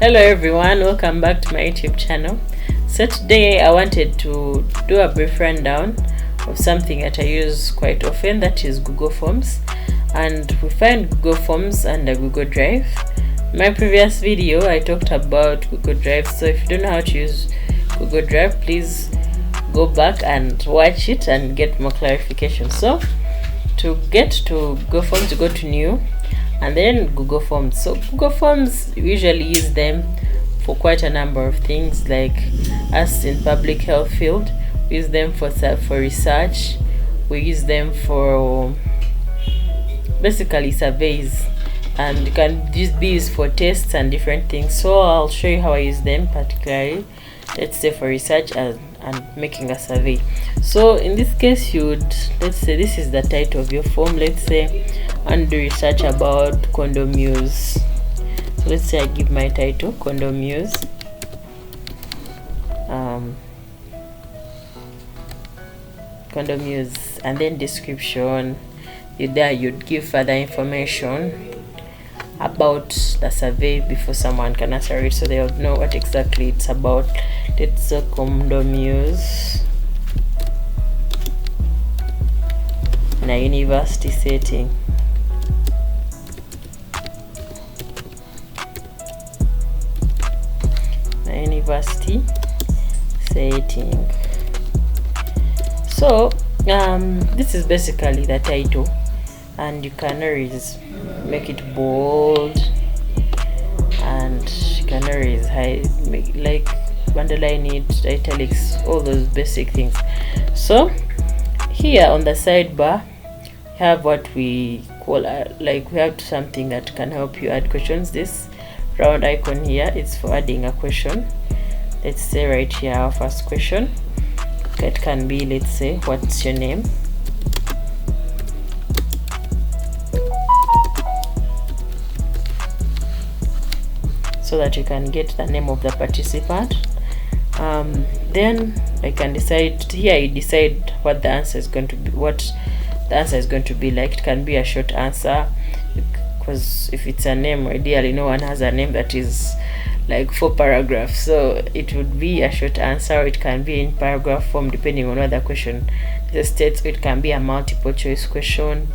Hello everyone, welcome back to my YouTube channel. So today I wanted to do a brief rundown of something that I use quite often, that is Google Forms. And we find Google Forms under Google Drive. In my previous video I talked about Google Drive, so if you don't know how to use Google Drive, please go back and watch it and get more clarification. So to get to Google Forms, you go to New and then Google Forms. So Google Forms, we usually use them for quite a number of things, like us in public health field, we use them for research, we use them for basically surveys, and you can use these for tests and different things. So I'll show you how I use them, particularly let's say for research and making a survey. So in this case, let's say this is the title of your form. Let's say and do research about condom use. So let's say I give my title condom use. Condom use, and then description. You'd give further information about the survey before someone can answer it, so they'll know what exactly it's about. Let's say condom use in a university setting. University setting. So this is basically the title, and you can always make it bold, and you can always like underline it, italics, all those basic things. So here on the sidebar have what we call we have something that can help you add questions. This round icon here is for adding a question. Let's say right here our first question, it can be, let's say, what's your name? So that you can get the name of the participant. Then I can decide here, you decide what the answer is going to be, like. It can be a short answer, because if it's a name, ideally no one has a name that is like 4 paragraphs, so it would be a short answer. It can be in paragraph form depending on what the question states. It can be a multiple choice question,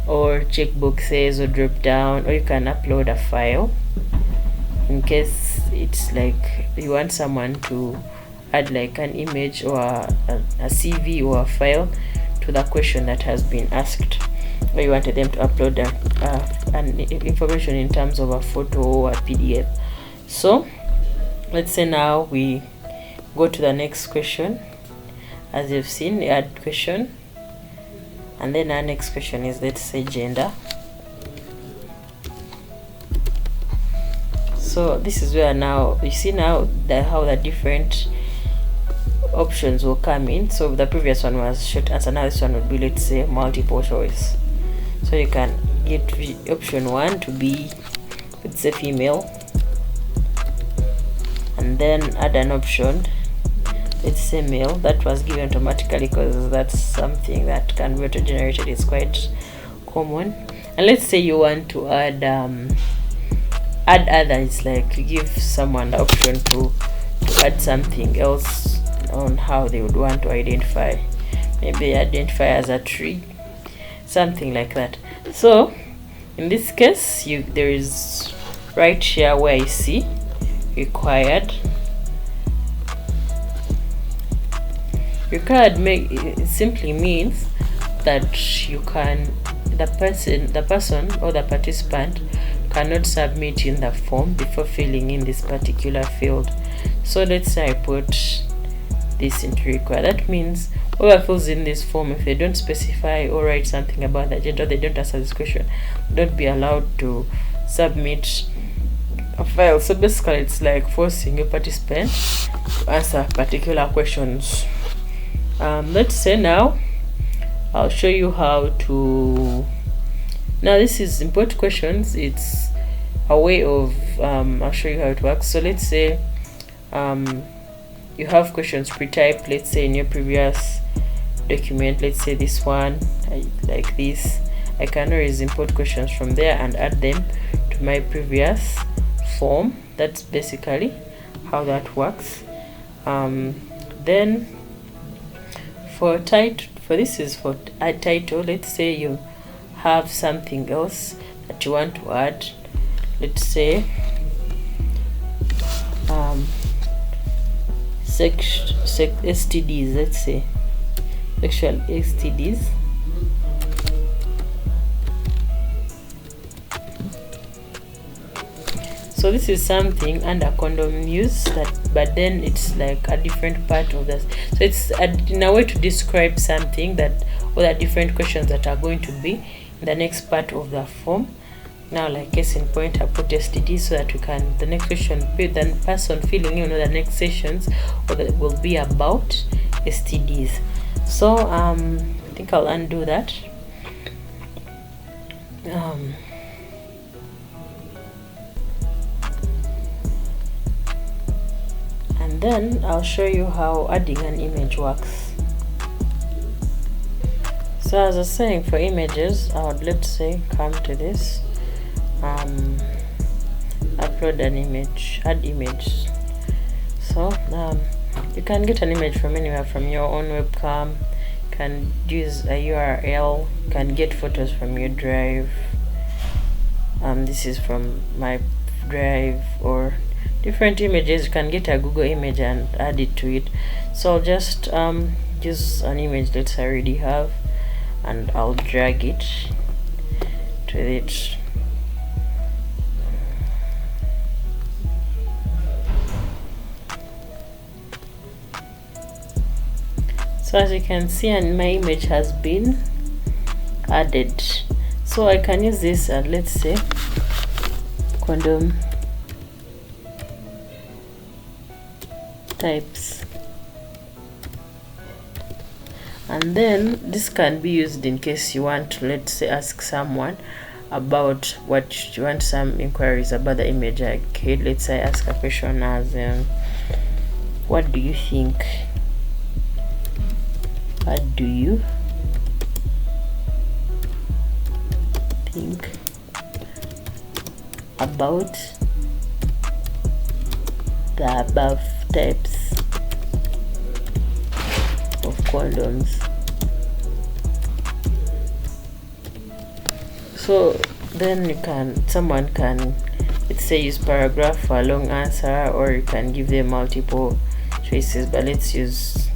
or checkboxes, or drop down, or you can upload a file in case it's like you want someone to add like an image or a CV or a file to the question that has been asked, or you wanted them to upload an information in terms of a photo or a PDF. So let's say now we go to the next question. As you've seen, add question, and then our next question is, let's say, gender. So this is where now you see now how the different options will come in. So the previous one was short answer, now this one would be, let's say, multiple choice. So you can get option 1 to be, let's say, female, and then add an option, let's say, male. That was given automatically because that's something that can be auto-generated, is quite common. And let's say you want to add others, like you give someone the option to add something else on how they would want to identify, maybe identify as a tree, something like that. So in this case, there is right here where I see required simply means that the person or the participant cannot submit in the form before filling in this particular field. So let's say I put this into required. That means whoever fills in this form, if they don't specify or write something about the gender, they don't answer this question, don't be allowed to submit a file. So basically it's like forcing a participant to answer particular questions. Let's say now I'll show you how to, now this is import questions. It's a way of I'll show you how it works. So let's say you have questions pre-typed, let's say in your previous document. Let's say this one, like this. I can always import questions from there and add them to my previous form. That's basically how that works. Then for this is for a title. Let's say you have something else that you want to add. Let's say STDs, let's say sexual STDs. So this is something under condom use, but then it's like a different part of this. So it's in a way to describe something that, or the different questions that are going to be in the next part of the form. Now, like case in point, I put STD so that we can, the next question, the person filling in the next sessions or that will be about STDs. So I think I'll undo that. And then I'll show you how adding an image works. So as I was saying, for images, I would, let's say, come to this, upload an image, add image. So you can get an image from anywhere, from your own webcam. You can use a URL. You can get photos from your drive. This is from my drive, or different images. You can get a Google image and add it to it. So I'll just use an image that I already have, and I'll drag it to it. So as you can see, and my image has been added. So I can use this, let's say condom types, and then this can be used in case you want to, let's say, ask someone about what you want, some inquiries about the image. Okay, let's say ask a question as what do you think, what do you think about the above types of condoms? So then someone can, let's say, use paragraph for a long answer, or you can give them multiple choices, but let's use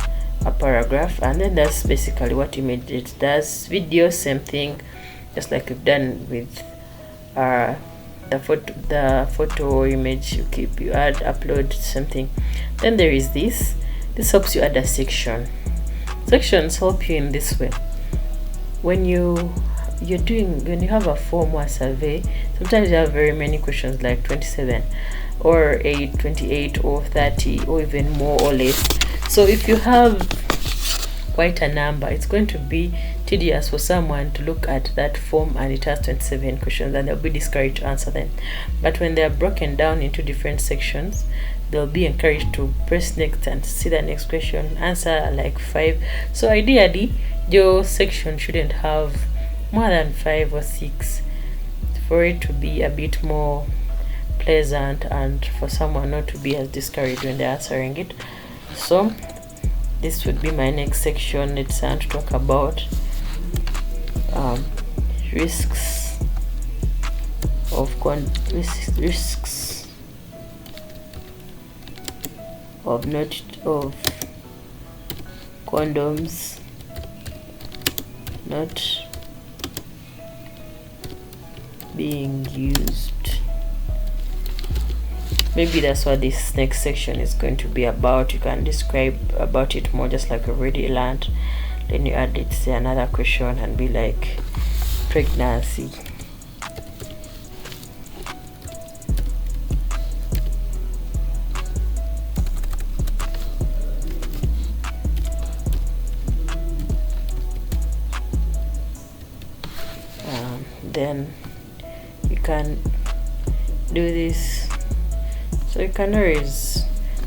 a paragraph. And then that's basically what image it does. Video, same thing, just like we've done with the photo image. You add, upload, something. Then there is this helps you add a section. Sections help you in this way. When you have a form or a survey, sometimes you have very many questions, like 27 or 8, 28 or 30 or even more or less. So if you have quite a number, it's going to be tedious for someone to look at that form and it has 27 questions, and they'll be discouraged to answer them. But when they are broken down into different sections, they'll be encouraged to press next and see the next question, answer like 5. So ideally your section shouldn't have more than 5 or 6 for it to be a bit more pleasant and for someone not to be as discouraged when they're answering it. So this would be my next section. Let's to talk about risks of condoms not being used. Maybe that's what this next section is going to be about. You can describe about it more, just like you already learned. Then you add it, say another question, and be like pregnancy. Then you can do this. So you can always,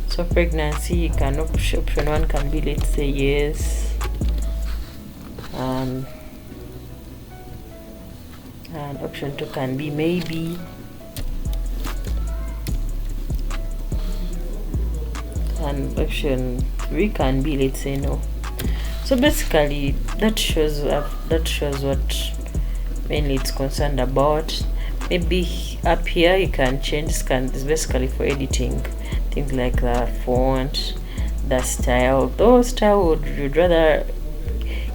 so pregnancy, you can option 1 can be, let's say, yes, and option 2 can be maybe, and option 3 can be, let's say, no. So basically that shows what mainly it's concerned about. Maybe up here you can change scan. It's basically for editing things like the font, the style. Though style would rather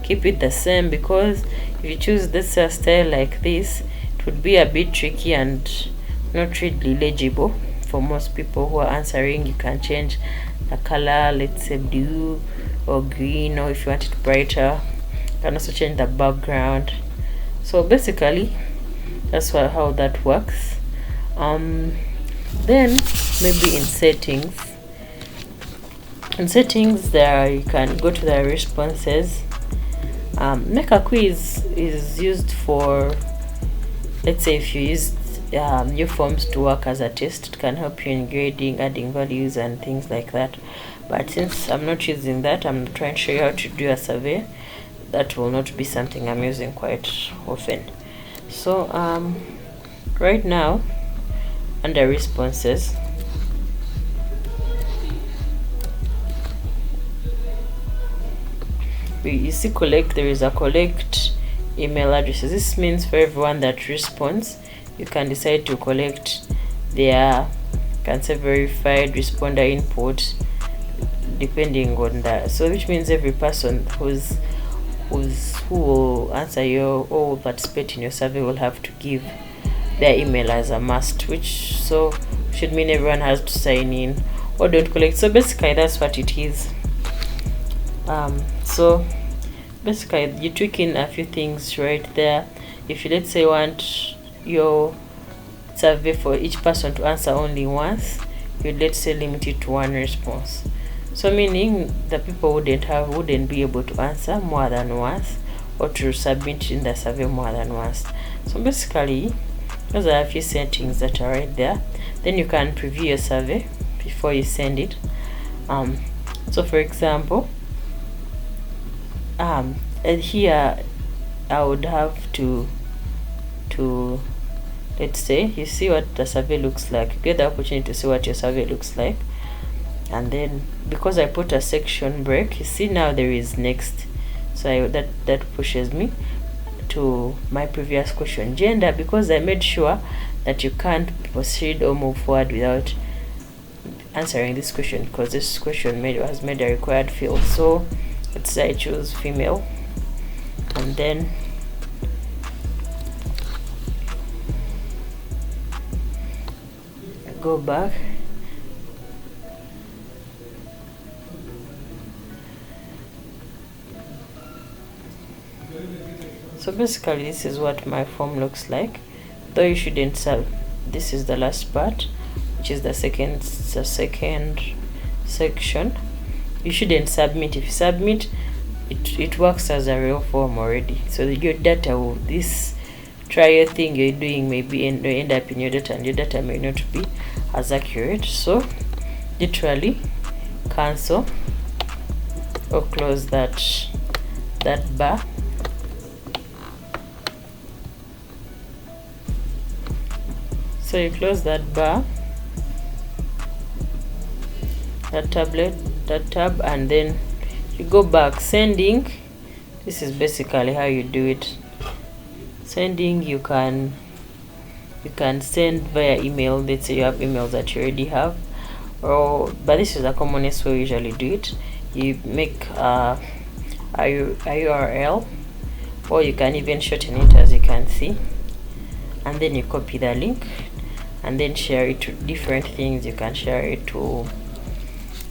keep it the same, because if you choose this style like this, it would be a bit tricky and not really legible for most people who are answering. You can change the color, let's say blue or green, or if you want it brighter, you can also change the background. So basically that's how that works. Then maybe in settings there you can go to the responses. Make a quiz is used for, let's say, if you use new forms to work as a test. It can help you in grading, adding values and things like that. But since I'm not using that, I'm trying to show you how to do a survey. That will not be something I'm using quite often. So right now under responses, you see there is a collect email addresses. This means for everyone that responds, you can decide to collect their, can say, verified responder input depending on that. So which means every person who will answer your or participate in your survey will have to give their email as a must, which so should mean everyone has to sign in or don't collect. So basically that's what it is. So basically you tweak in a few things right there. If you, let's say, want your survey for each person to answer only once, you, let's say, limit it to one response. So meaning the people wouldn't be able to answer more than once, or to submit in the survey more than once. So basically those are a few settings that are right there. Then you can preview your survey before you send it. So for example, and here I would have to let's say, you see what the survey looks like. You get the opportunity to see what your survey looks like. And then because I put a section break, you see now there is next. So that pushes me to my previous question, gender, because I made sure that you can't proceed or move forward without answering this question, because this question was made a required field. So let's say I choose female, and then go back. So basically this is what my form looks like, though you shouldn't this is the last part, which is the second section. You shouldn't submit. If you submit, it works as a real form already. So your data will, this trial thing you're doing maybe end up in your data, and your data may not be as accurate. So literally cancel or close that bar. So you close that bar, that tab, and then you go back. Sending, this is basically how you do it. Sending, you can send via email. Let's say you have emails that you already have, but this is the commonest way we usually do it. You make a URL, or you can even shorten it, as you can see, and then you copy the link and then share it to different things. You can share it to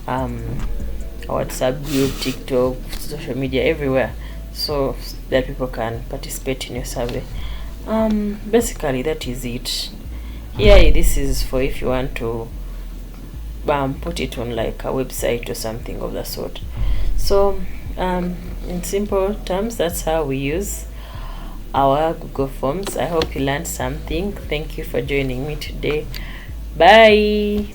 WhatsApp group, TikTok, social media, everywhere, so that people can participate in your survey. Basically that is it. Here, this is for if you want to put it on like a website or something of the sort. So in simple terms, that's how we use our Google Forms. I hope you learned something. Thank you for joining me today. Bye.